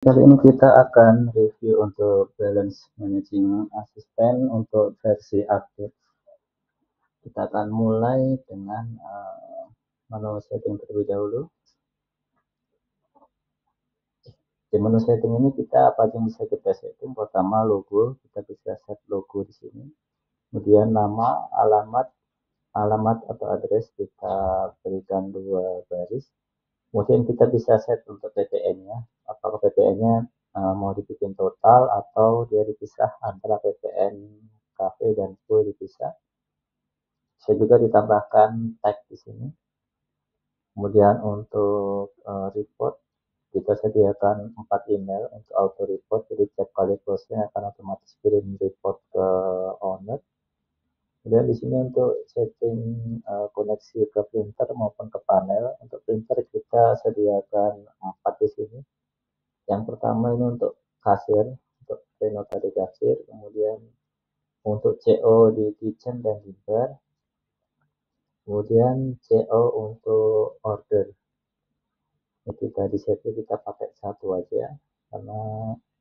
Kali ini kita akan review untuk balance managing asisten untuk versi update. Kita akan mulai dengan menu setting terlebih dahulu. Di menu setting ini kita apa aja yang bisa kita setting. Pertama logo, kita bisa set logo di sini. Kemudian nama, alamat atau address kita berikan 2 baris. Kemudian kita bisa set untuk PPN-nya. Apakah PPN-nya mau dibikin total atau dia dipisah antara PPN cafe dan full dipisah. Bisa juga ditambahkan tag di sini. Kemudian untuk report kita sediakan 4 email untuk auto report, jadi setiap kali closing akan otomatis kirim report ke owner. Kemudian di sini untuk setting koneksi ke printer maupun ke panel. Untuk printer kita sediakan 4 di sini. Yang pertama ini untuk kasir, untuk prenota di kasir, kemudian untuk CO di kitchen dan di bar, kemudian CO untuk order. Itu tadi setting kita pakai satu aja karena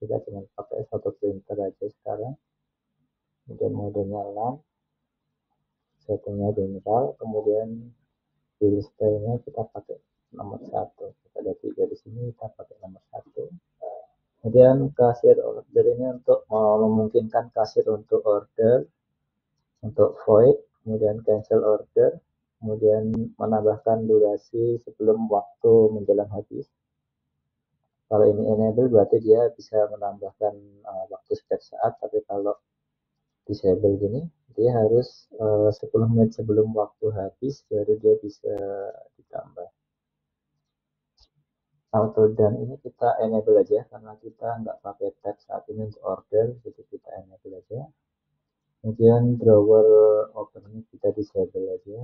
kita cuma pakai satu printer aja sekarang. Kemudian modenya LAN, settingnya general, kemudian bill style-nya kita pakai nomor 1. Kita ada 3 di sini, kita pakai nomor 1. Kemudian kasir order ini untuk memungkinkan kasir untuk order, untuk void, kemudian cancel order, kemudian menambahkan durasi sebelum waktu menjelang habis. Kalau ini enable berarti dia bisa menambahkan waktu setiap saat, tapi kalau disable gini dia harus 10 menit sebelum waktu habis baru dia bisa ditambah. Auto done ini kita enable aja karena kita nggak pakai tag saat ini untuk order, jadi kita enable aja. Kemudian drawer opening kita disable aja.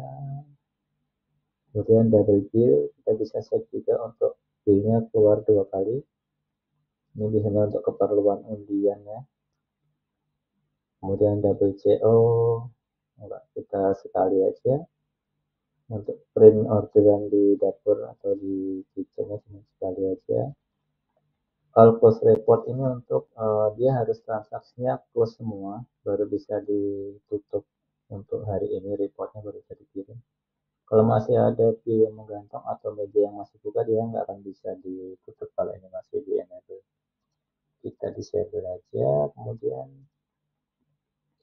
Kemudian double bill kita bisa set juga untuk billnya keluar 2 kali. Ini biasanya untuk keperluan undian ya. Kemudian double CO enggak, kita sekali aja. Untuk print orderan di dapur atau di kitchen cuma sekali aja. Kalau close report ini untuk dia harus transaksinya close semua baru bisa ditutup. Untuk hari ini reportnya baru bisa dikirim. Kalau masih ada view yang menggantung atau media yang masih buka dia nggak akan bisa ditutup kalau ini masih di enable. Kita disable aja. Kemudian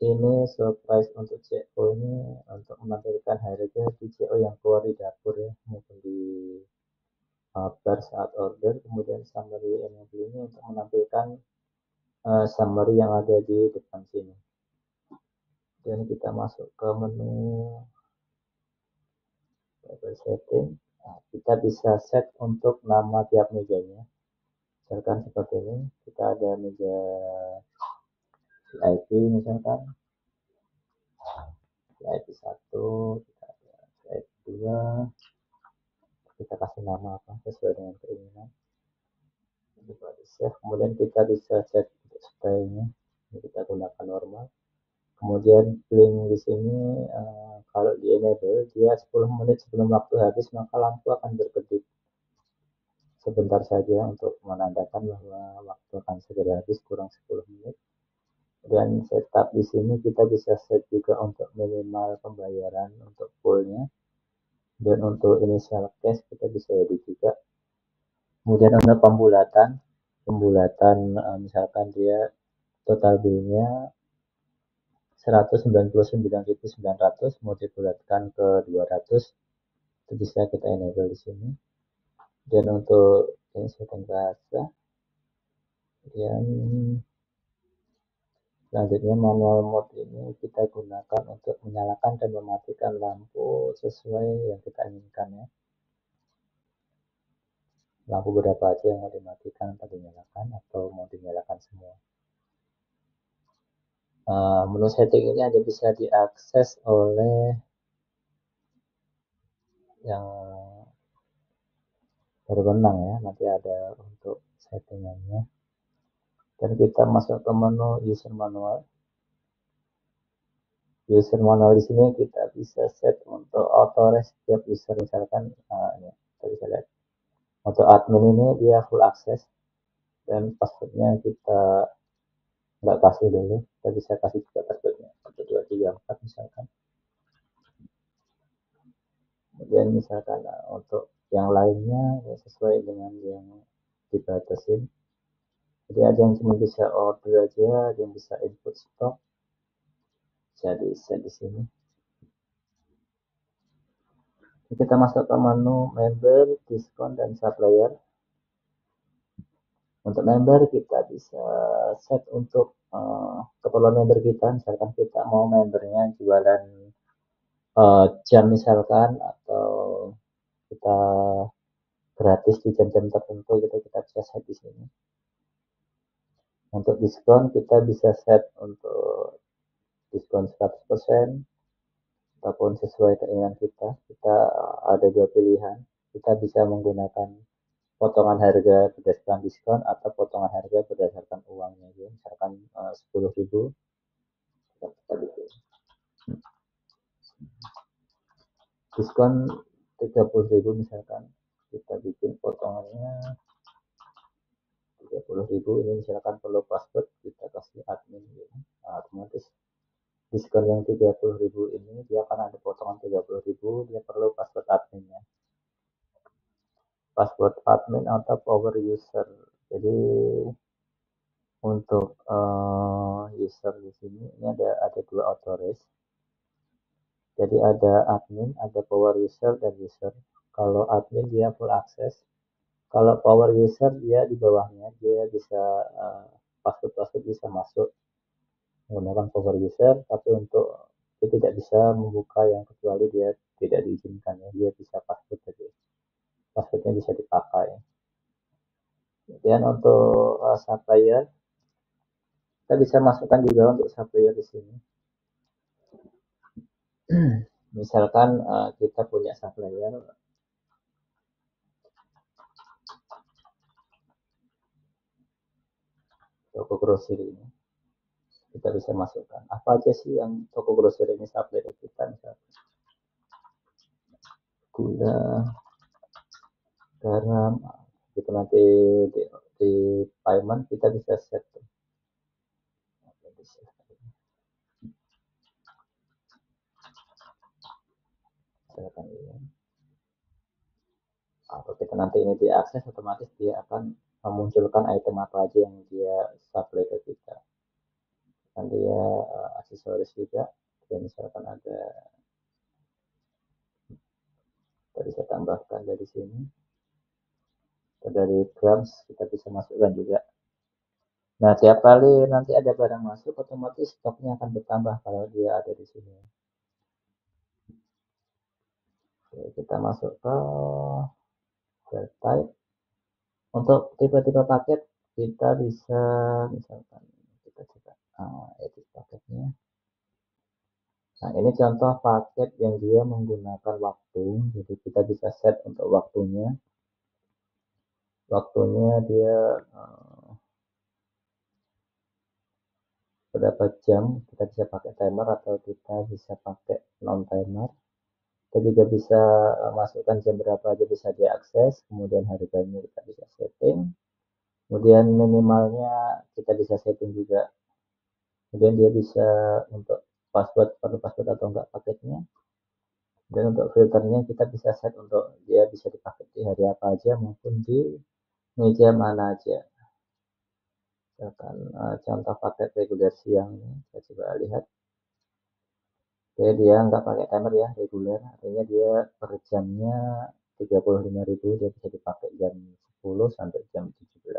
ini surprise untuk CO ini untuk menampilkan harga di CO yang keluar di dapur ya, maupun di bar saat order. Kemudian summary enable ini untuk menampilkan summary yang ada di depan sini. Dan kita masuk ke menu table setting. Nah, kita bisa set untuk nama tiap mejanya. Misalkan seperti ini, kita ada meja VIP misalkan, VIP 1, kita ada VIP 2, kita kasih nama apa sesuai dengan keinginan. Kita di save, kemudian kita bisa set untuk style-nya, ini kita gunakan normal. Kemudian blink di sini kalau di enable dia 10 menit sebelum waktu habis maka lampu akan berkedip sebentar saja untuk menandakan bahwa waktu akan segera habis kurang 10 menit. Dan setup di sini kita bisa set juga untuk minimal pembayaran untuk fullnya, dan untuk initial cash kita bisa edit juga. Kemudian untuk pembulatan misalkan dia total billnya 199.900 mau dibulatkan ke 200 itu bisa kita enable di sini. Dan untuk ini setting bahasa, dan selanjutnya manual mode ini kita gunakan untuk menyalakan dan mematikan lampu sesuai yang kita inginkan ya. Lampu berapa aja yang mau dimatikan atau dinyalakan atau mau dinyalakan semua. Menu setting ini hanya bisa diakses oleh yang berwenang ya, nanti ada untuk settingannya. Dan kita masuk ke menu user manual. User manual di sini kita bisa set untuk authorize setiap user, misalkan ini kita bisa lihat untuk admin ini dia full access. dan passwordnya kita nggak kasih dulu, kita bisa kasih juga passwordnya 1234 misalkan. Kemudian misalkan untuk yang lainnya ya sesuai dengan yang dibatasin. Jadi ada yang cuma bisa order aja, ada yang bisa input stok, bisa di set di sini. Kita masuk ke menu member, diskon, dan supplier. Untuk member kita bisa set untuk keperluan member kita, misalkan kita mau membernya jualan jam misalkan, atau kita gratis di jam-jam tertentu, kita bisa set di sini. Untuk diskon kita bisa set untuk diskon 100% ataupun sesuai keinginan kita. Kita ada dua pilihan. Kita bisa menggunakan potongan harga berdasarkan diskon atau potongan harga berdasarkan uangnya, ya. Misalkan 10.000 kita bikin diskon 30.000 misalkan, kita bikin potongannya 30.000. Ini misalkan perlu password, kita kasih admin, ya. Nah, otomatis diskon yang 30.000 ini dia akan ada potongan 30.000, dia perlu password adminnya, password admin atau power user. Jadi untuk user di sini ini ada dua authorize. Jadi ada admin, ada power user, dan user. Kalau admin dia full access, kalau power user dia di bawahnya, dia bisa password bisa masuk menggunakan power user, tapi untuk dia tidak bisa membuka yang kecuali dia tidak diizinkan, ya. Dia bisa password saja, passwordnya bisa dipakai. Kemudian untuk supplier, kita bisa masukkan juga untuk supplier di sini. Misalkan kita punya supplier toko grocery ini, kita bisa masukkan apa aja sih yang toko grocery ini supply ke kita, misalkan gula, garam, itu nanti di payment kita bisa set. Misalkan ini, atau kita nanti ini diakses, otomatis dia akan memunculkan item apa aja yang dia supply ke kita. Dan dia aksesoris juga, dia misalkan ada, kita bisa tambahkan dari sini. Dari grams kita bisa masukkan juga. Nah, tiap kali nanti ada barang masuk, otomatis stoknya akan bertambah kalau dia ada di sini. Oke, kita masuk ke file type. Untuk tipe-tipe paket kita bisa misalkan kita coba edit paketnya. Nah, ini contoh paket yang dia menggunakan waktu, jadi kita bisa set untuk waktunya. Waktunya dia berapa jam, kita bisa pakai timer atau kita bisa pakai non timer. Kita juga bisa masukkan jam berapa aja bisa diakses, kemudian harganya kita bisa setting, kemudian minimalnya kita bisa setting juga, kemudian dia bisa untuk password, perlu password atau enggak paketnya, dan untuk filternya kita bisa set untuk dia bisa dipakai di hari apa aja maupun di meja mana aja. Misalkan contoh paket reguler siang ini, kita coba lihat. Oke, dia nggak pakai timer ya, reguler, artinya dia per jamnya 35.000, dia bisa dipakai jam 10 sampai jam 17.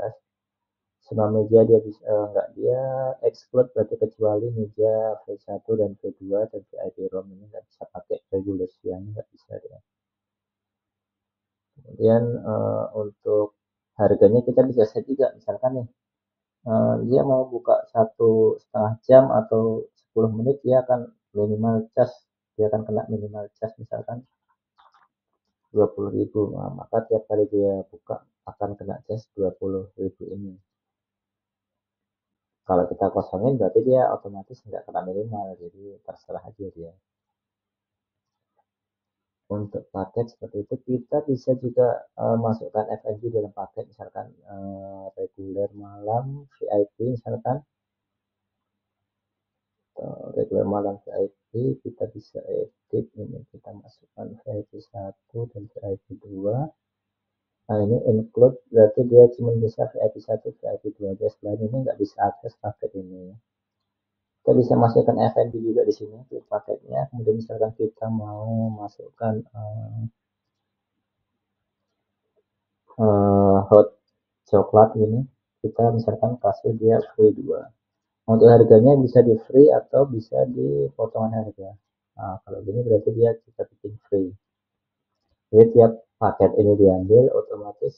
Semua meja dia bisa nggak, dia exclude, berarti kecuali meja V1 dan V2 dan VIP room ini nggak bisa pakai reguler siang, nggak bisa dia. Kemudian untuk harganya kita bisa set juga, misalkan nih dia mau buka 1,5 jam atau 10 menit, dia akan minimal charge, dia akan kena minimal charge misalkan 20.000. Nah, maka tiap kali dia buka akan kena charge 20.000 ini. Kalau kita kosongin berarti dia otomatis nggak kena minimal, jadi terserah aja dia. Untuk paket seperti itu kita bisa juga masukkan F&B dalam paket, misalkan reguler malam VIP, misalkan reguler malam VIP kita bisa edit ini, kita masukkan VIP 1 dan VIP 2. Nah ini include berarti dia cuma bisa VIP 1 VIP 2 aja, selain ini nggak bisa akses paket ini. Kita bisa masukkan F&B juga di sini di paketnya. Kemudian misalkan kita mau masukkan hot coklat ini, kita misalkan kasih dia free 2. Untuk harganya bisa di free atau bisa di potongan harga. Nah, kalau gini berarti dia kita bikin free. Jadi tiap paket ini diambil, otomatis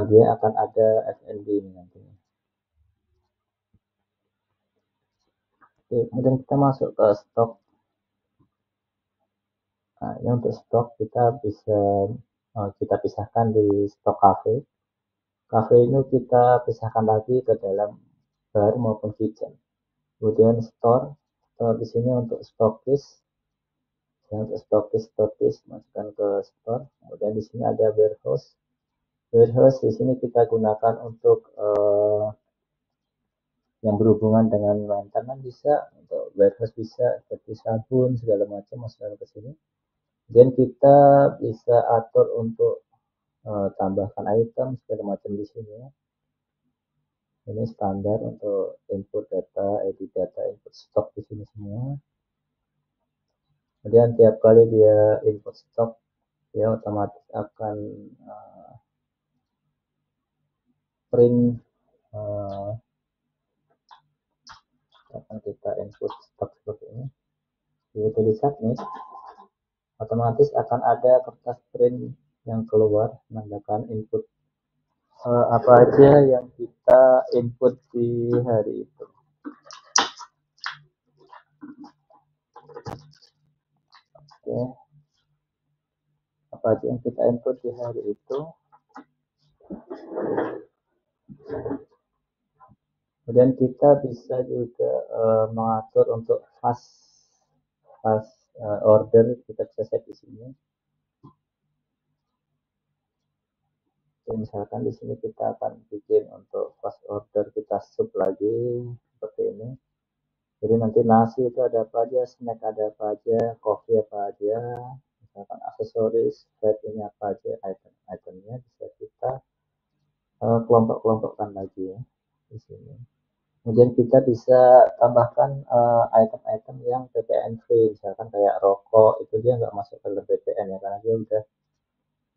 dia akan ada F&B ini nantinya. Oke, kemudian kita masuk ke stok. Nah, ini untuk stok kita bisa kita pisahkan di stok cafe. Cafe ini kita pisahkan lagi ke dalam bar maupun kitchen. Kemudian store di sini untuk stokis, untuk stokis masukkan ke store. Kemudian di sini ada warehouse. Warehouse di sini kita gunakan untuk yang berhubungan dengan maintenance bisa, untuk warehouse bisa seperti sabun segala macam masukkan ke sini. Dan kita bisa atur untuk tambahkan item segala macam di sini ya. Ini standar untuk input data, edit data, input stok di sini semua. Kemudian tiap kali dia input stok, dia otomatis akan print akan kita input stok seperti ini. Begitu di submit, otomatis akan ada kertas print yang keluar menandakan input apa aja yang kita input di hari itu. Oke, apa aja yang kita input di hari itu. Kemudian kita bisa juga mengatur untuk fast order, kita bisa set di sini. Jadi misalkan di sini kita akan bikin untuk fast order, kita sub lagi seperti ini. Jadi nanti nasi itu ada apa aja, snack ada apa aja, kopi apa aja, misalkan aksesoris, flat ini apa aja, item-itemnya bisa kita kelompok-kelompokkan lagi ya di sini. Kemudian kita bisa tambahkan item-item yang PPN free, misalkan kayak rokok itu dia nggak masuk ke dalam PPN ya, karena dia udah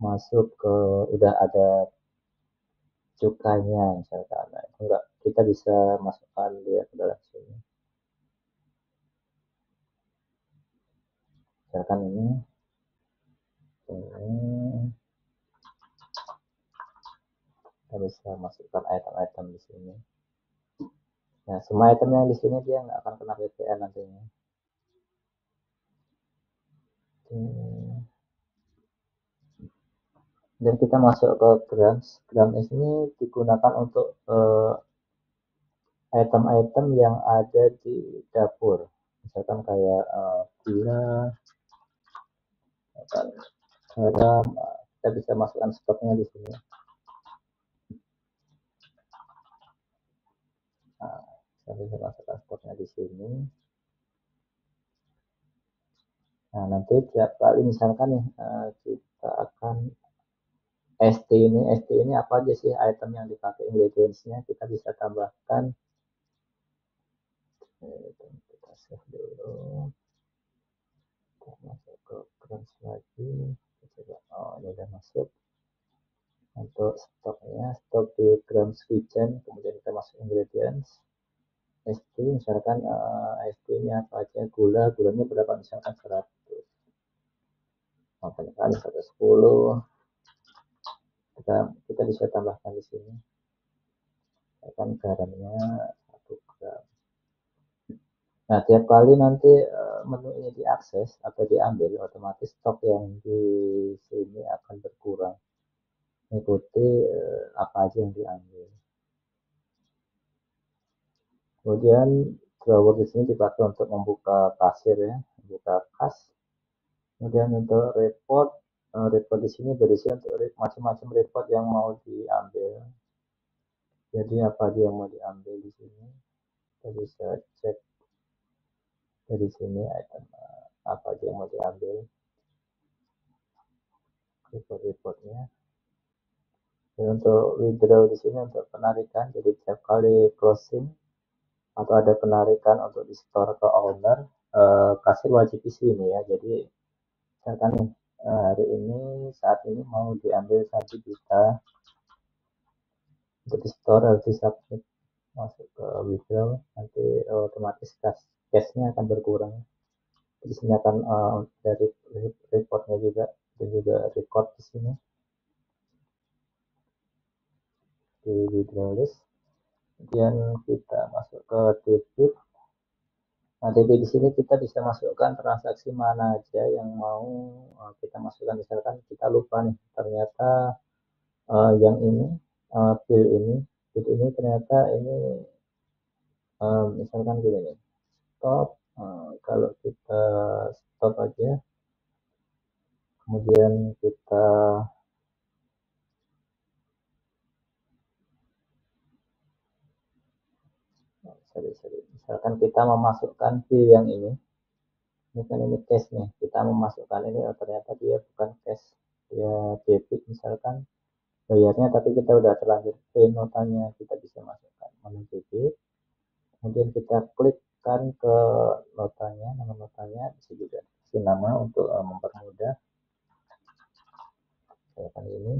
masuk ke, udah ada cukainya misalkan. Nah, itu enggak, kita bisa masukkan dia ke dalam sini. Misalkan ini kita bisa masukkan item-item di sini. Nah, semua item yang di sini dia nggak akan kena PPN nantinya. Dan kita masuk ke grams. Grams ini digunakan untuk item-item yang ada di dapur, misalkan kayak gula, garam, kita bisa masukkan stoknya di sini. Nah, kita bisa masukkan stoknya di sini. Nah, nanti tiap kali misalkan nih kita akan ST ini apa aja sih item yang dipakai, ingredientsnya kita bisa tambahkan. Kita save dulu, kita masuk ke grams lagi, kita coba, oh ini udah masuk. Untuk stoknya, stok di grams kitchen, kemudian kita masuk ingredients, ST, misalkan ST nya apa aja, gulanya berapa, misalkan 100, makanya kali 110, kita bisa tambahkan di sini. Misalkan garamnya 1 gram. Nah, tiap kali nanti menu ini diakses atau diambil, otomatis stok yang di sini akan berkurang, mengikuti apa aja yang diambil. Kemudian drawer di sini dipakai untuk membuka kasir ya, membuka kas. Kemudian untuk report, report di sini berisi untuk macam-macam report yang mau diambil. Jadi apa aja yang mau diambil di sini, kita bisa cek dari sini item apa aja yang mau diambil, report-reportnya. Dan untuk withdraw di sini untuk penarikan, jadi setiap kali closing atau ada penarikan untuk di store ke owner, kasir wajib isi ini ya. Jadi misalkan nih, hari ini saat ini mau diambil 1 juta, untuk di store harus di submit masuk ke withdraw, nanti otomatis cashnya akan berkurang. Di sini akan dari reportnya juga, dan juga record di sini di withdraw list. Kemudian kita masuk ke debit. Nah, debit di sini kita bisa masukkan transaksi mana aja yang mau kita masukkan. Misalkan kita lupa nih, ternyata yang ini bill ini ternyata ini misalkan gini nih, stop. Kalau kita stop aja, kemudian kita misalkan kita memasukkan bill yang ini kan ini cash nih, kita memasukkan ini, ternyata dia bukan cash, dia debit misalkan bayarnya, tapi kita udah terlanjur print notanya, kita bisa masukkan menu debit, kemudian kita klikkan ke notanya, nama notanya bisa juga kasih nama untuk mempermudah. Misalkan ini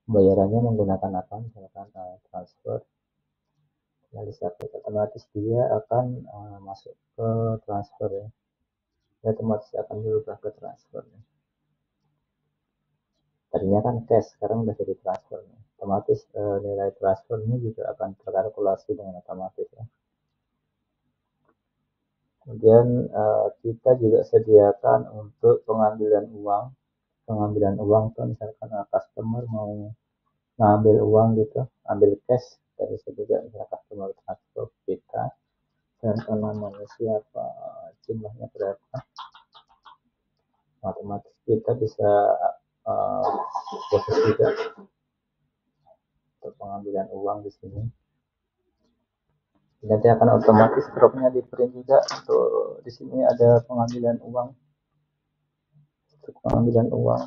bayarannya menggunakan apa, misalkan transfer, lalu submit, otomatis dia akan masuk ke transfer ya, dia otomatis akan berubah ke transfer ya. Tadinya kan cash, sekarang udah jadi transfer nih. Otomatis nilai transfernya juga akan terkalkulasi dengan otomatis ya. Kemudian kita juga sediakan untuk pengambilan uang. Pengambilan uang tuh misalkan customer mau ngambil uang gitu, ambil cash, dari situ juga misalkan customer transfer kita dan namanya siapa, jumlahnya berapa, otomatis kita bisa proses juga untuk pengambilan uang di sini. Nanti akan otomatis dropnya di print juga. Untuk di sini ada pengambilan uang, untuk pengambilan uang.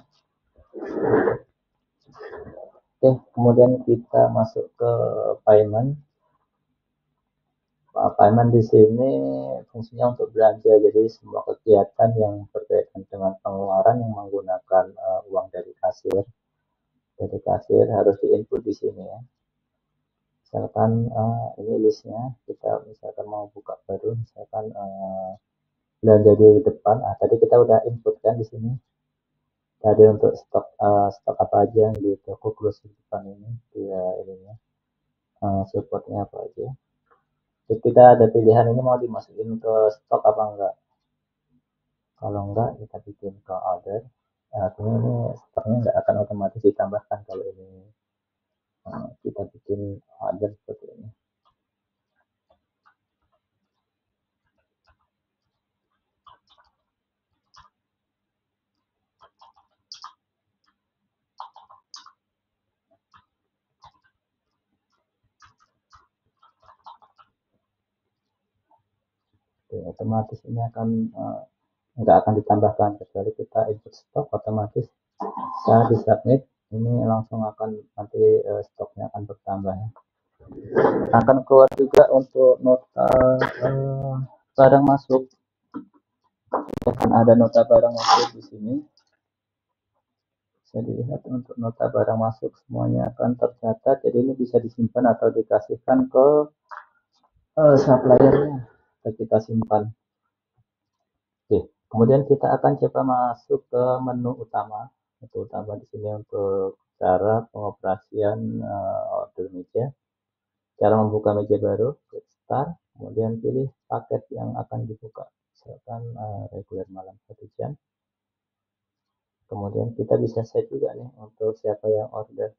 Oke, kemudian kita masuk ke payment. Payment di sini fungsinya untuk belanja, jadi semua kegiatan yang berkaitan dengan pengeluaran yang menggunakan uang dari kasir, harus diinput di sini ya. Misalkan ini listnya, kita misalkan mau buka baru, misalkan belanja di depan. Tadi kita udah input kan di sini. Tadi untuk stok apa aja yang di toko grocery depan ini, dia ininya supportnya apa aja. Terus kita ada pilihan ini mau dimasukin ke stok apa enggak. Kalau enggak, kita bikin ke order. Artinya ini stoknya enggak akan otomatis ditambahkan kalau ini kita bikin order seperti ini. Oke, otomatis ini akan enggak akan ditambahkan kecuali kita input stok, otomatis saat di submit ini langsung akan nanti stoknya akan bertambah ya. Akan keluar juga untuk nota barang masuk, akan ada nota barang masuk di sini. Bisa dilihat untuk nota barang masuk semuanya akan tercatat, jadi ini bisa disimpan atau dikasihkan ke suppliernya, kita simpan. Oke, kemudian kita akan coba masuk ke menu utama. Menu utama di sini untuk cara pengoperasian order meja. Cara membuka meja baru, klik start, kemudian pilih paket yang akan dibuka. Misalkan reguler malam 1 jam. Kemudian kita bisa set juga nih untuk siapa yang order.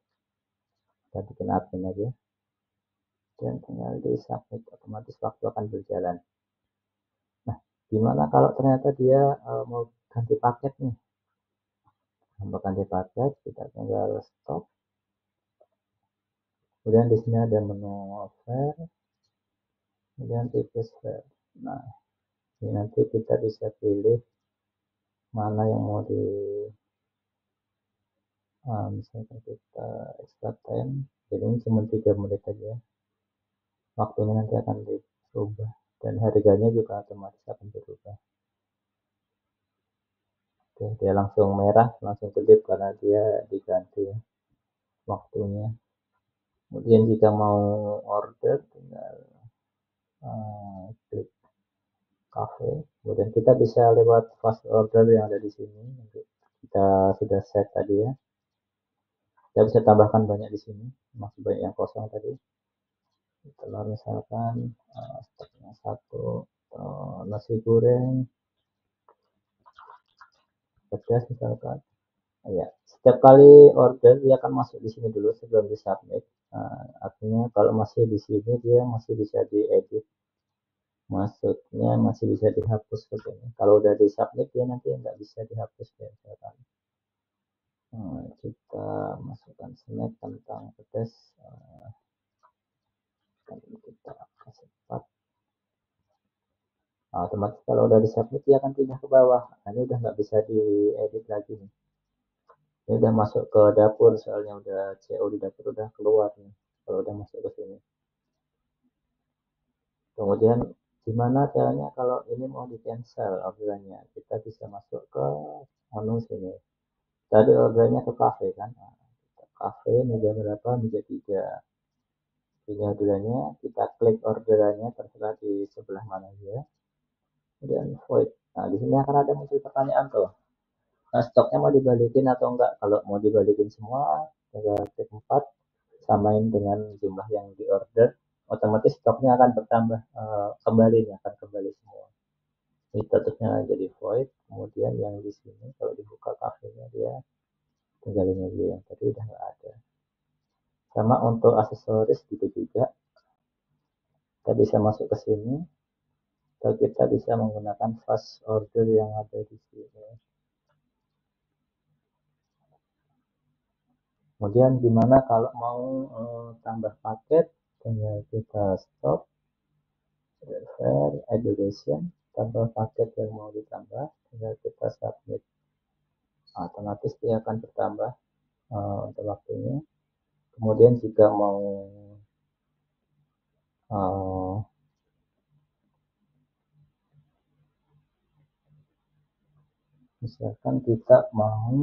Kita bikin admin aja. Dan tinggal di submit, otomatis waktu akan berjalan. Nah, gimana kalau ternyata dia mau ganti paket nih. Tambah ganti paket, kita tinggal stop. Kemudian di sini ada menu fare, kemudian tipe fare. Nah, ini nanti kita bisa pilih mana yang mau di misalkan kita extra time, jadi ini cuma 3 menit aja, waktunya nanti akan diubah dan harganya juga otomatis akan berubah. Oke, dia langsung merah, langsung kedip karena dia diganti waktunya. Kemudian jika mau order tinggal klik cafe, kemudian kita bisa lewat fast order yang ada di sini. Kita sudah set tadi ya. Kita bisa tambahkan banyak di sini, masih banyak yang kosong tadi. Telur misalkan stoknya 1, nasi goreng, pedas misalkan. Ya, setiap kali order dia akan masuk di sini dulu sebelum di submit. Artinya kalau masih di sini dia masih bisa diedit, maksudnya masih bisa dihapus seperti kalau udah di submit dia nanti nggak bisa dihapus ya misalkan. Kita masukkan snack tentang pedas, kita kasih 4. Otomatis kalau udah di submit dia akan pindah ke bawah. Ini udah nggak bisa diedit lagi nih. Ini udah masuk ke dapur, soalnya udah CO di dapur udah keluar nih kalau udah masuk ke sini. Kemudian gimana caranya kalau ini mau di cancel orderannya? Kita bisa masuk ke menu sini. Tadi orderannya ke cafe kan? Cafe meja berapa? Meja 3. Ini orderannya, kita klik orderannya terserah di sebelah mana aja. Kemudian void. Nah, di sini akan ada muncul pertanyaan tuh. Nah, stoknya mau dibalikin atau enggak? Kalau mau dibalikin semua, tinggal klik 4, samain dengan jumlah yang di order, otomatis stoknya akan bertambah kembali, akan kembali semua. Ini statusnya jadi void. Kemudian yang di sini kalau dibuka kafenya dia tinggal ini aja yang tadi udah nggak ada. Sama untuk aksesoris gitu juga, kita bisa masuk ke sini atau kita bisa menggunakan fast order yang ada di sini. Kemudian gimana kalau mau tambah paket, tinggal kita stop, refer, education, tambah paket yang mau ditambah, tinggal kita submit. Otomatis dia akan bertambah untuk waktunya. Kemudian jika mau misalkan kita mau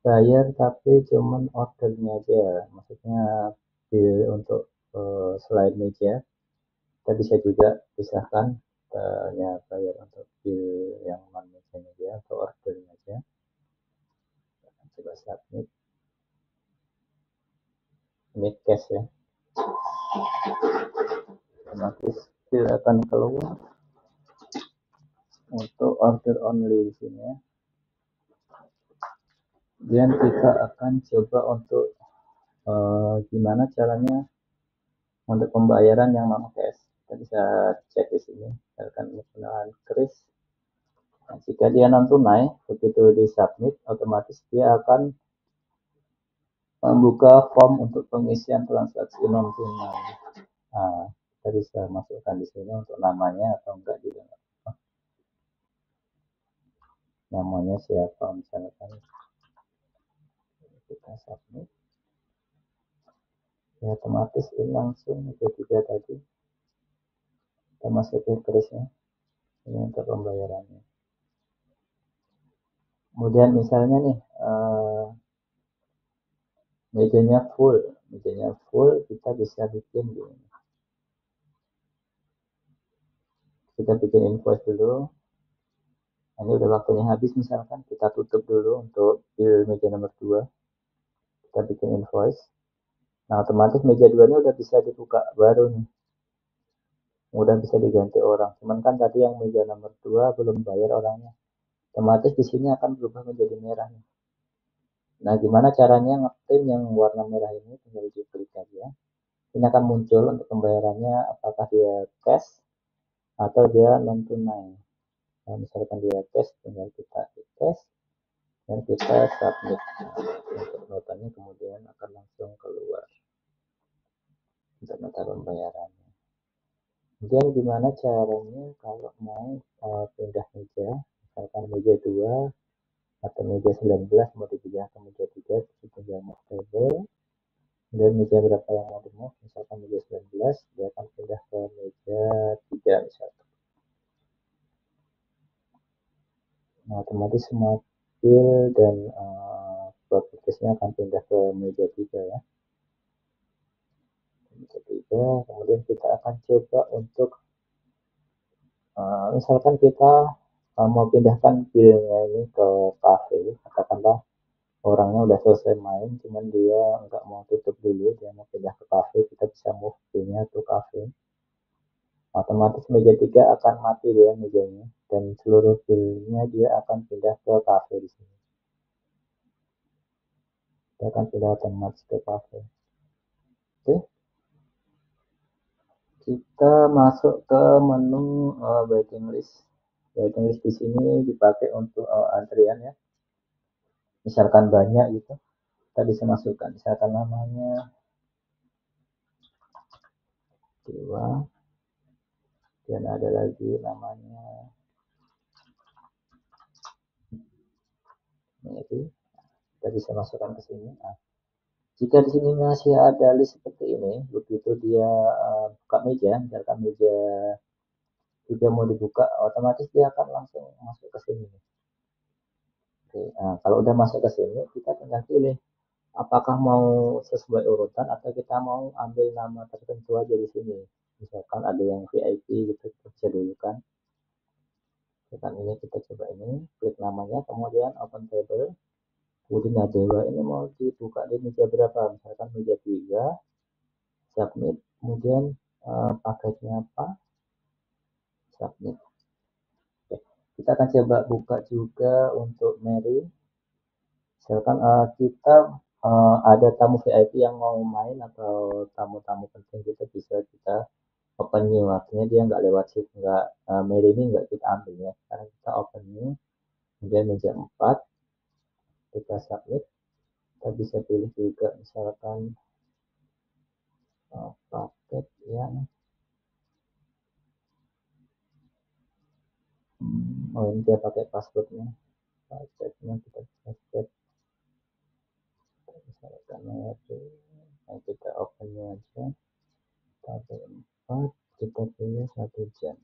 bayar tapi cuman ordernya aja, maksudnya bill untuk selain meja, kita bisa juga pisahkan, hanya bayar untuk bill yang non mejanya aja atau ordernya aja. Coba submit. Ini cash ya, otomatis bill akan keluar untuk order only di sini ya. Kemudian kita akan coba untuk gimana caranya untuk pembayaran yang non cash. Kita bisa cek di sini, misalkan menggunakan kris. Nah, jika dia non tunai, begitu di submit, otomatis dia akan membuka form untuk pengisian transaksi non tunai. Nah, kita bisa masukkan di sini untuk namanya atau enggak juga. Namanya siapa misalkan, kita submit. Ya, otomatis ini langsung itu juga tadi. Kita masukin krisnya. Ini untuk pembayarannya. Kemudian misalnya nih mejanya full, kita bisa bikin gini. Kita bikin invoice dulu. Ini udah waktunya habis, misalkan kita tutup dulu untuk bill meja nomor 2. Kita bikin invoice. Nah, otomatis meja 2 ini udah bisa dibuka baru nih. Udah bisa diganti orang. Cuman kan tadi yang meja nomor 2 belum bayar orangnya. Otomatis di sini akan berubah menjadi merah nih. Nah, gimana caranya ngetim yang warna merah ini? Tinggal diklik aja. Ini akan muncul untuk pembayarannya apakah dia cash atau dia non tunai. Nah, misalkan dia tes, tinggal kita tes dan kita submit. Nah, untuk notanya kemudian akan langsung keluar untuk nota pembayarannya. Kemudian gimana caranya kalau mau pindah meja, misalkan meja 2 atau meja 19 mau dipindah ke meja 3, tinggal move table. Kemudian meja berapa yang mau di move, misalkan meja 19, dia akan pindah ke meja 3 misalkan. Nah, otomatis semua file dan propertiesnya akan pindah ke meja 3 ya. Meja 3, kemudian kita akan coba untuk misalkan kita mau pindahkan filenya ini ke cafe, katakanlah orangnya udah selesai main, cuman dia nggak mau tutup dulu, dia mau pindah ke cafe, kita bisa move filenya ke cafe. Otomatis meja 3 akan mati dia mejanya, dan seluruh filenya dia akan pindah ke cafe di sini. Dia akan pindah otomatis ke cafe. Oke, kita masuk ke menu waiting list. Waiting list di sini dipakai untuk antrian ya. Misalkan banyak gitu, kita bisa masukkan misalkan namanya Dewa, dan ada lagi namanya itu, kita bisa masukkan ke sini. Nah, jika di sini masih ada list seperti ini, begitu dia buka meja, misalkan meja juga mau dibuka, otomatis dia akan langsung masuk ke sini. Oke, nah, kalau udah masuk ke sini, kita tinggal pilih apakah mau sesuai urutan atau kita mau ambil nama tertentu aja di sini. Misalkan ada yang VIP gitu, kita bisa dulu kan. Misalkan ini kita coba ini, klik namanya, kemudian open table. Kemudian Dewa ini mau dibuka di meja berapa? Misalkan meja 3, submit. Kemudian paketnya apa? Submit. Oke. Kita akan coba buka juga untuk Mary. Misalkan kita ada tamu VIP yang mau main atau tamu-tamu penting kita bisa kita open new, artinya dia nggak lewat shift, nggak Mary ini nggak kita ambil ya, karena kita open new. Kemudian meja 4 kita submit, kita bisa pilih juga misalkan paket yang oh ini dia pakai passwordnya, paketnya kita bisa set, misalkan itu, nah kita open new aja, paket 4 kita pilih 1 jam.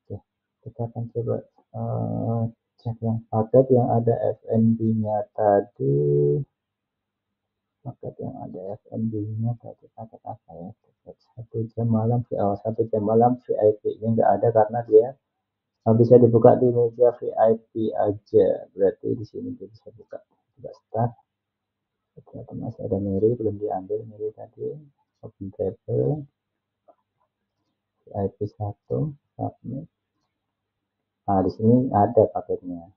Oke, kita akan coba cek yang paket yang ada FNB-nya tadi. Paket yang ada FNB-nya tadi paket apa ya? 1 jam malam, 1 jam malam VIP-nya nggak ada karena dia bisa dibuka di meja VIP aja. Berarti di sini dia bisa buka. Coba start. Ternyata masih ada Mary, belum diambil Mary tadi. Open table. VIP 1, submit. Nah, di sini ada paketnya.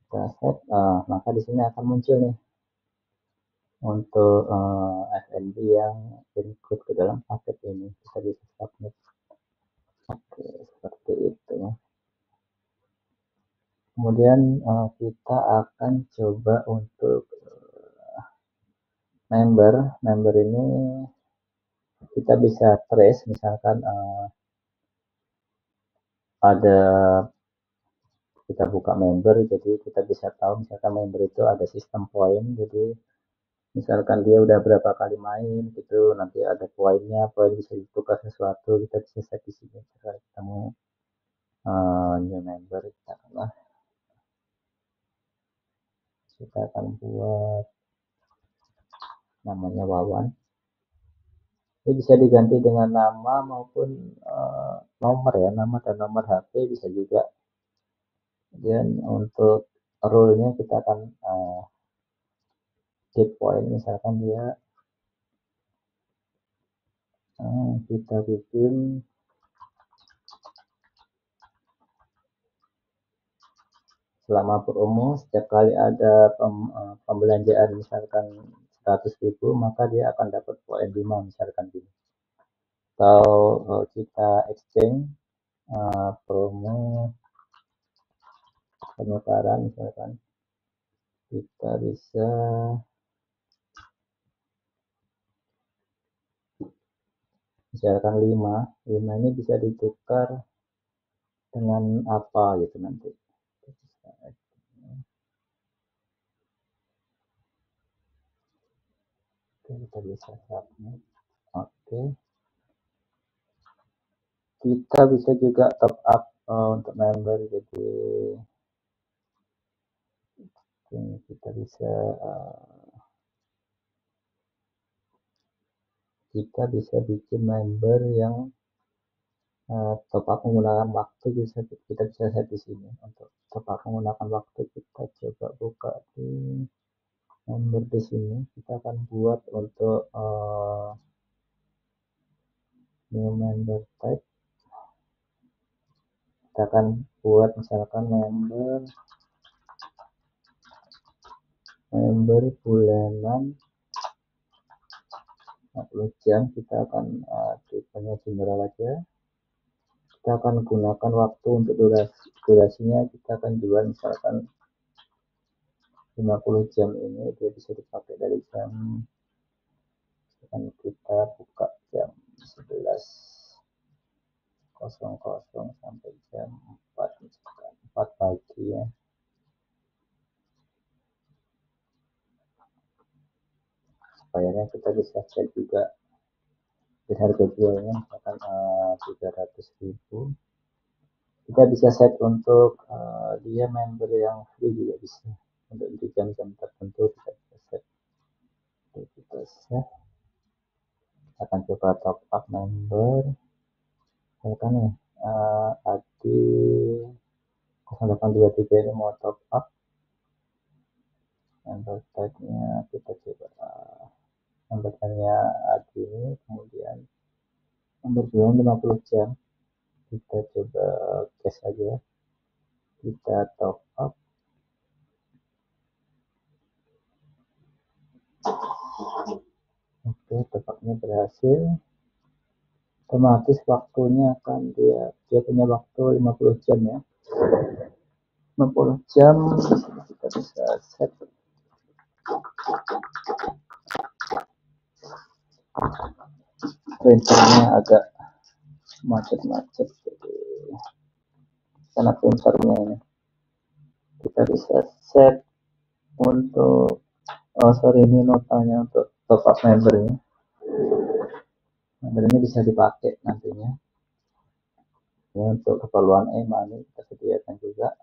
Kita set, maka di sini akan muncul nih untuk FNB yang include ke dalam paket ini. Kita bisa submit. Oke, seperti itu ya. Kemudian kita akan coba untuk member ini kita bisa trace, misalkan ada kita buka member, jadi kita bisa tahu misalkan member itu ada sistem poin, jadi misalkan dia udah berapa kali main gitu, nanti ada poinnya, poin bisa ditukar sesuatu, kita bisa set di sini. Misalkan kita mau new member, kita akan buat namanya Wawan. Ini bisa diganti dengan nama maupun nomor ya, nama dan nomor HP bisa juga. Dan untuk rule-nya kita akan get point, misalkan dia kita bikin selama promo, setiap kali ada pembelanjaan misalkan 100.000, maka dia akan dapat poin 5 misalkan gitu. Atau kita exchange promo penukaran, misalkan kita bisa misalkan 5 ini bisa ditukar dengan apa gitu nanti. Kita bisa submit. Oke. Kita bisa juga top up untuk member, jadi ini kita bisa bikin member yang top up menggunakan waktu, kita bisa set di sini. Untuk top up menggunakan waktu kita coba buka di member di sini. Kita akan buat untuk new member type. Kita akan buat misalkan member bulanan 40 jam. Kita akan tipenya general aja. Kita akan gunakan waktu untuk durasinya, kita akan jual misalkan 50 jam. Ini dia bisa dipakai dari jam, misalkan kita buka jam 11.00 sampai jam 4 pagi ya. Supaya kita bisa set juga harga jualnya misalkan 300.000. Kita bisa set untuk dia member yang free juga bisa, untuk di jam-jam tertentu kita bisa set. Kita set, akan coba top up member, misalkan nih Adi 0823 ini mau top up member type-nya. Kita coba member type-nya Adi ini, kemudian member bulan 50 jam. Kita coba cash aja, kita top up. Oke, top up-nya berhasil. Otomatis waktunya akan dia punya waktu 50 jam ya. 50 jam kita bisa set. Printernya agak macet-macet, jadi karena printernya ini. Kita bisa set untuk ini notanya untuk top up member ini. Member ini bisa dipakai nantinya. Ini untuk keperluan e-money kita sediakan juga.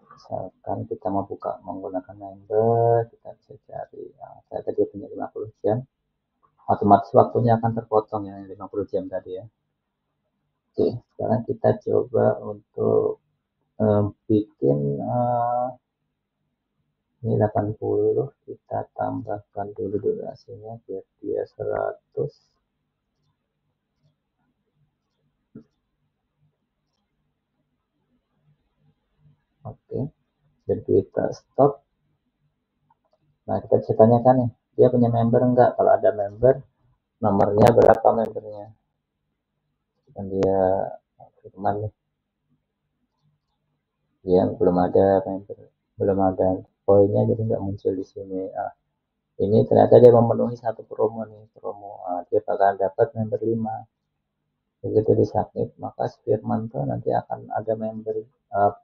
Misalkan kita mau buka menggunakan member, kita bisa cari. Saya tadi punya 50 jam. Otomatis waktunya akan terpotong ya, 50 jam tadi ya. Oke, sekarang kita coba untuk bikin ini 80, kita tambahkan dulu durasinya biar dia 100. Oke, dan kita stop. Nah, kita bisa tanyakan nih, dia punya member enggak? Kalau ada member, nomornya berapa membernya? Dan dia firman nih, dia belum ada member, belum ada poinnya, jadi nggak muncul di sini. Ini ternyata dia memenuhi satu promo nih, dia bakal dapat member 5. Begitu di submit, maka Firman tuh nanti akan ada member,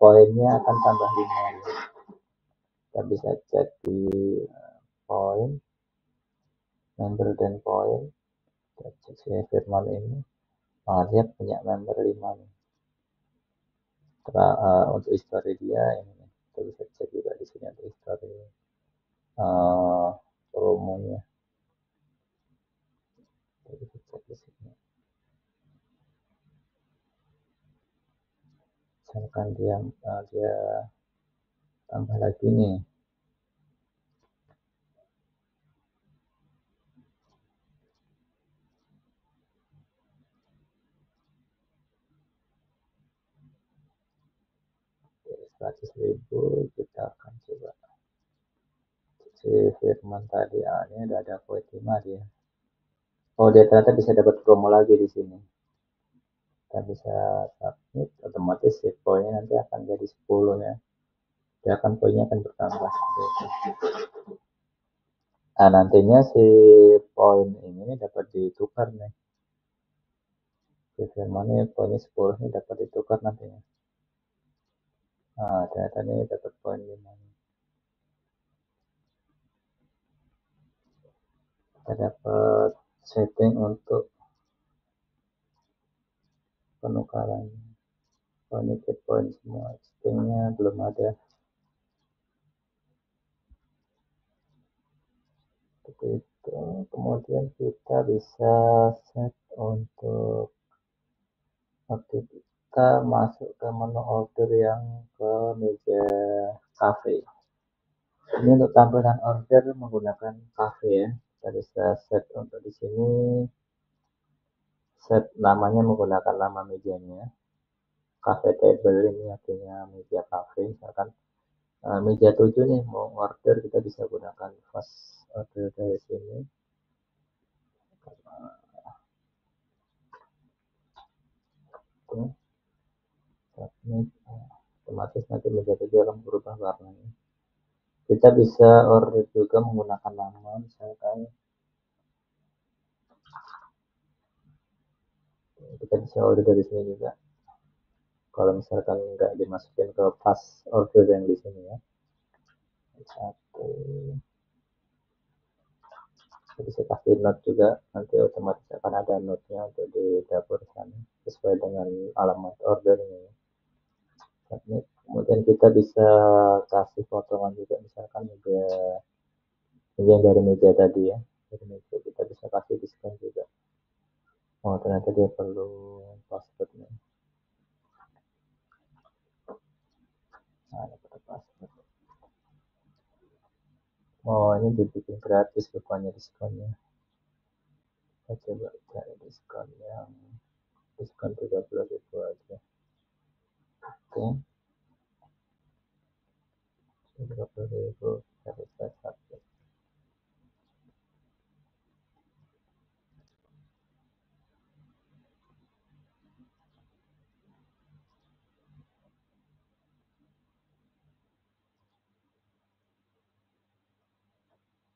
poinnya akan tambah 5. Kita bisa cek di poin, member dan poin. Kita cek si Firman ini, dia punya member 5 nih. Untuk history dia ini, kita bisa cek juga di sini untuk history promonya. Kita bisa cek di sini. Misalkan dia tambah lagi nih, jadi 100.000. Kita akan coba si Firman tadi, ini udah ada poin 5 dia. Oh, dia ternyata bisa dapat promo lagi di sini. Kita bisa submit, otomatis si poinnya nanti akan jadi 10 ya. Dia akan poinnya akan bertambah. Nah, nantinya si poin ini dapat ditukar nih. Firman poinnya 10 ini dapat ditukar nantinya. Nah, ternyata ini dapat poin 5. Kita dapat setting untuk penukaran. Ini poin semua. Settingnya belum ada. Seperti itu. Kemudian kita bisa set untuk kita masuk ke menu order yang ke meja cafe. Ini untuk tampilan order menggunakan cafe ya. Kita bisa set untuk di sini, set namanya menggunakan nama mejanya. Cafe table ini artinya meja cafe. Misalkan meja 7 nih mau order, kita bisa gunakan fast order dari sini. Submit, otomatis nanti meja 7 akan berubah warnanya. Kita bisa order juga menggunakan nama, misalkan kita bisa order dari sini juga. Kalau misalkan nggak dimasukin ke fast order yang di sini ya. Satu. Kita bisa kasih note juga, nanti otomatis akan ada note-nya untuk di dapur sana sesuai dengan alamat ordernya. Kemudian kita bisa kasih potongan juga, misalkan meja yang dari meja tadi ya, dari meja kita bisa kasih diskon juga. Oh, ternyata dia perlu passwordnya. Nah, password. Oh, ini dibikin gratis rupanya diskonnya. Kita coba cari diskon yang diskon 30.000 aja. Oke. 30.000 kita bisa submit.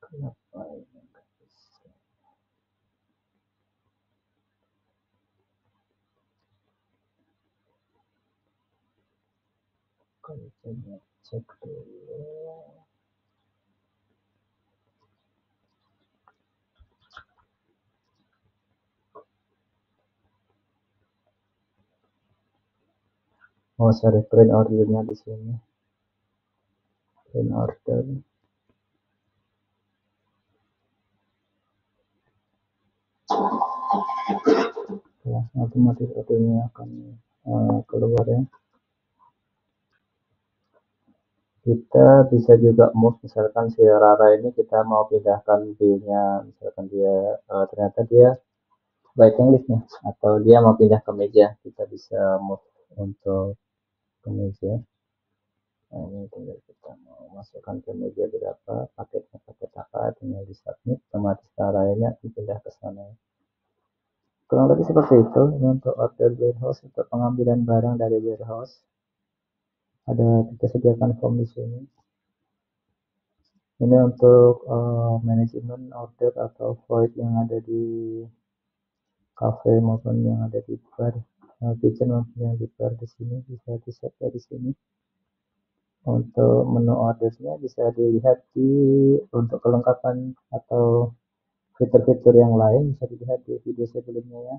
Kenapa ini nggak bisa? Kalau coba cek dulu. Oh, sorry, print ordernya di sini. Print order. Ya, otomatis ordernya akan keluar ya. Kita bisa juga move, misalkan si Rara ini kita mau pindahkan view-nya, misalkan dia ternyata dia waiting list nih, atau dia mau pindah ke meja, kita bisa move untuk ke meja. Nah, ini tinggal kita mau masukkan ke meja berapa, paketnya paket apa, tinggal di submit, otomatis Rara-nya pindah ke sana. Kurang lebih seperti itu. Ini untuk order warehouse, untuk pengambilan barang dari warehouse. Ada kita sediakan form di sini. Ini untuk manajemen order atau void yang ada di cafe maupun yang ada di bar, kitchen maupun yang di bar di sini bisa di-set di sini. Untuk menu ordernya bisa dilihat di untuk kelengkapan atau fitur-fitur yang lain bisa dilihat di video sebelumnya ya.